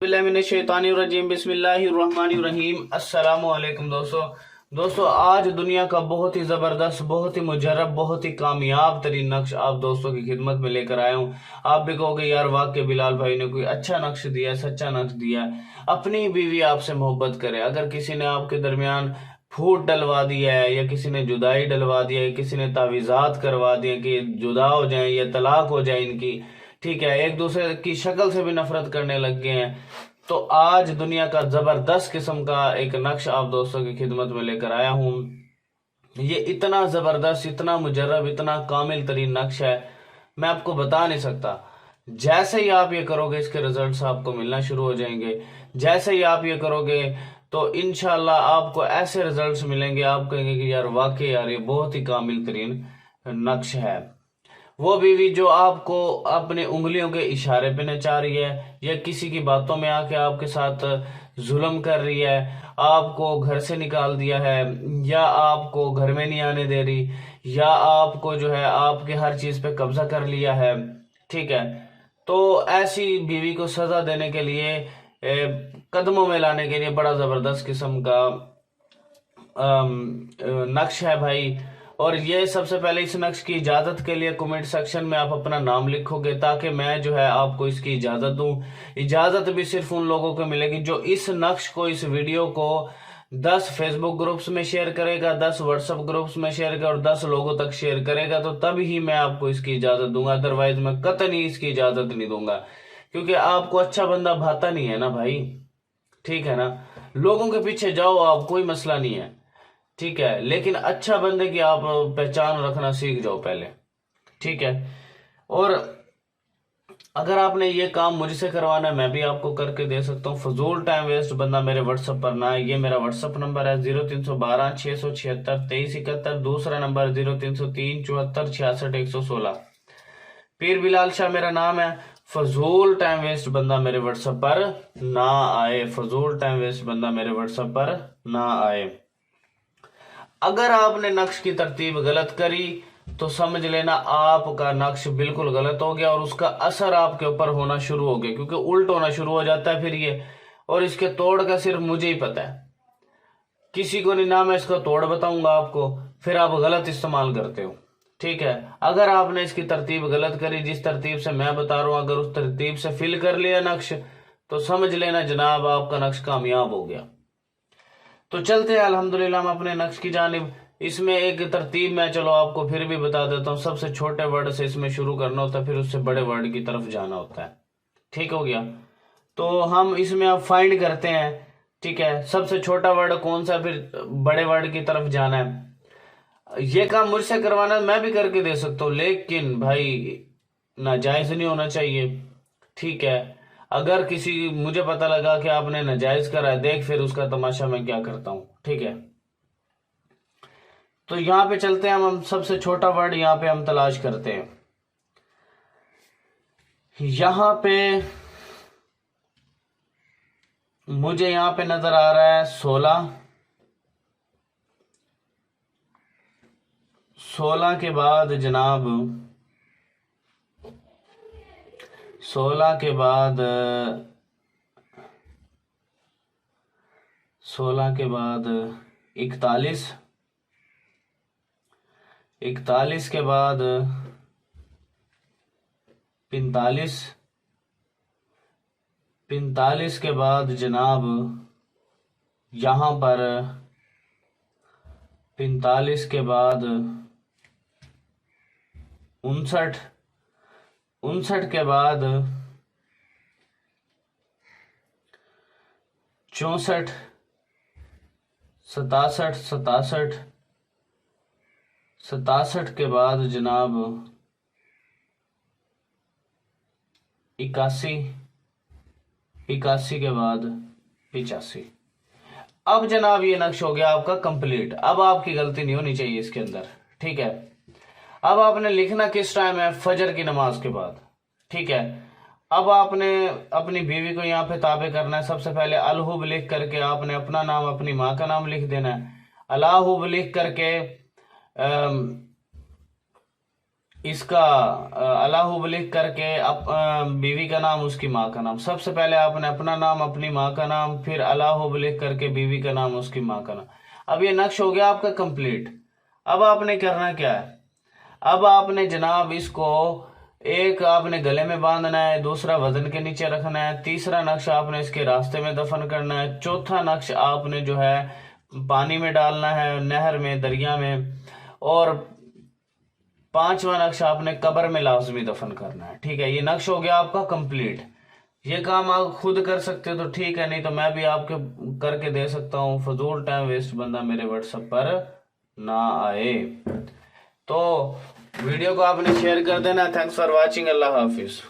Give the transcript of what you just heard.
बिस्मिल्लाहिर्रहमानिर्रहीम बिस्मिल्लाहिर्रहमानिर्रहीम। अस्सलामु अलैकुम दोस्तों आज दुनिया का बहुत ही ज़बरदस्त, बहुत ही मुजर्रब, बहुत ही कामयाब तरीन नक्श आप दोस्तों की खिदमत में लेकर आया हूँ। आप भी कहोगे यार वाकई बिलाल भाई ने कोई अच्छा नक्श दिया है, सच्चा नक्श दिया है। अपनी बीवी आपसे मोहब्बत करे, अगर किसी ने आपके दरमियान फूट डलवा दिया है या किसी ने जुदाई डलवा दिया है, किसी ने तावीज़ात करवा दिए कि जुदा हो जाए या तलाक हो जाए इनकी, ठीक है, एक दूसरे की शक्ल से भी नफरत करने लग गए हैं, तो आज दुनिया का जबरदस्त किस्म का एक नक्श आप दोस्तों की खिदमत में लेकर आया हूं। ये इतना जबरदस्त, इतना मुजर्रब, इतना कामिल तरीन नक्श है, मैं आपको बता नहीं सकता। जैसे ही आप ये करोगे इसके रिजल्ट्स आपको मिलना शुरू हो जाएंगे। जैसे ही आप ये करोगे तो इंशाल्लाह आपको ऐसे रिजल्ट्स मिलेंगे, आप कहेंगे कि यार वाकई यार ये बहुत ही कामिल तरीन नक्श है। वो बीवी जो आपको अपने उंगलियों के इशारे पे नचा रही है या किसी की बातों में आके आपके साथ जुल्म कर रही है, आपको घर से निकाल दिया है या आपको घर में नहीं आने दे रही या आपको जो है आपके हर चीज पे कब्जा कर लिया है, ठीक है, तो ऐसी बीवी को सजा देने के लिए कदमों में लाने के लिए बड़ा जबरदस्त किस्म का नक्श है भाई। और ये सबसे पहले इस नक्श की इजाजत के लिए कमेंट सेक्शन में आप अपना नाम लिखोगे ताकि मैं जो है आपको इसकी इजाजत दूं। इजाजत भी सिर्फ उन लोगों को मिलेगी जो इस नक्श को, इस वीडियो को 10 फेसबुक ग्रुप्स में शेयर करेगा, 10 व्हाट्सएप ग्रुप्स में शेयर करेगा और 10 लोगों तक शेयर करेगा, तो तब ही मैं आपको इसकी इजाजत दूंगा, अदरवाइज मैं कतई इसकी इजाजत नहीं दूंगा। क्योंकि आपको अच्छा बंदा भाता नहीं है ना भाई, ठीक है ना। लोगों के पीछे जाओ आप, कोई मसला नहीं है, ठीक है, लेकिन अच्छा बंदे की आप पहचान रखना सीख जाओ पहले, ठीक है। और अगर आपने ये काम मुझसे करवाना है मैं भी आपको करके दे सकता हूँ। फजूल टाइम वेस्ट बंदा मेरे व्हाट्सएप पर ना है। ये मेरा व्हाट्सएप नंबर है 0312 676 2371। दूसरा नंबर 0303 74 66 116। पीर बिलाल शाह मेरा नाम है। फजूल टाइम वेस्ट बंदा मेरे व्हाट्सएप पर ना आए, फजूल टाइम वेस्ट बंदा मेरे व्हाट्सएप पर ना आए। अगर आपने नक्श की तरतीब गलत करी तो समझ लेना आपका नक्श बिल्कुल गलत हो गया और उसका असर आपके ऊपर होना शुरू हो गया, क्योंकि उल्ट होना शुरू हो जाता है फिर ये। और इसके तोड़ का सिर्फ मुझे ही पता है, किसी को नहीं, ना मैं इसका तोड़ बताऊंगा आपको, फिर आप गलत इस्तेमाल करते हो, ठीक है। अगर आपने इसकी तरतीब गलत करी, जिस तरतीब से मैं बता रहा हूं, अगर उस तरतीब से फिल कर लिया नक्श, तो समझ लेना जनाब आपका नक्श कामयाब हो गया। तो चलते हैं अल्हम्दुलिल्लाह हम अपने नक्श की जानिब। इसमें एक तरतीब मैं चलो आपको फिर भी बता देता हूँ। सबसे छोटे वर्ड से इसमें शुरू करना होता है, फिर उससे बड़े वर्ड की तरफ जाना होता है, ठीक हो गया। तो हम इसमें अब फाइंड करते हैं, ठीक है, सबसे छोटा वर्ड कौन सा, फिर बड़े वर्ड की तरफ जाना है। ये काम मुझसे करवाना मैं भी करके दे सकता हूँ, लेकिन भाई नाजायज नहीं होना चाहिए, ठीक है। अगर किसी मुझे पता लगा कि आपने नाजायज करा है, देख फिर उसका तमाशा मैं क्या करता हूं, ठीक है। तो यहां पे चलते हैं हम सबसे छोटा वर्ड यहां पे हम तलाश करते हैं। यहां पे मुझे यहां पे नजर आ रहा है 16। 16 के बाद जनाब 16 के बाद 16 के बाद 41। 41 के बाद 45। 45 के बाद जनाब यहां पर 45 के बाद 59। 59 के बाद 64। 67। 67। 67 के बाद जनाब 81। 81 के बाद 85। अब जनाब ये नक्श हो गया आपका कंप्लीट। अब आपकी गलती नहीं होनी चाहिए इसके अंदर, ठीक है। अब आपने लिखना किस टाइम है, फजर की नमाज के बाद, ठीक है। अब आपने अपनी बीवी को यहाँ पे ताबे करना है। सबसे पहले अलहुब लिख करके आपने अपना नाम, अपनी माँ का नाम लिख देना है। अलाहुब लिख करके इसका अलाहू लिख करके बीवी का नाम, उसकी माँ का नाम। सबसे पहले आपने अपना नाम, अपनी माँ का नाम, फिर अलाहू लिख करके बीवी का नाम, उसकी माँ का नाम। अब ये नक्श हो गया आपका कंप्लीट। अब आपने करना क्या है, अब आपने जनाब इसको एक आपने गले में बांधना है, दूसरा वजन के नीचे रखना है, तीसरा नक्श आपने इसके रास्ते में दफन करना है, चौथा नक्श आपने जो है पानी में डालना है, नहर में, दरिया में, और पांचवा नक्श आपने कब्र में लाजमी दफन करना है। ठीक है, ये नक्श हो गया आपका कंप्लीट। ये काम आप खुद कर सकते हो तो ठीक है, नहीं तो मैं भी आपके करके दे सकता हूँ। फजूल टाइम वेस्ट बंदा मेरे व्हाट्सएप पर ना आए। तो वीडियो को आपने शेयर कर देना। Thanks for watching. Allah Hafiz.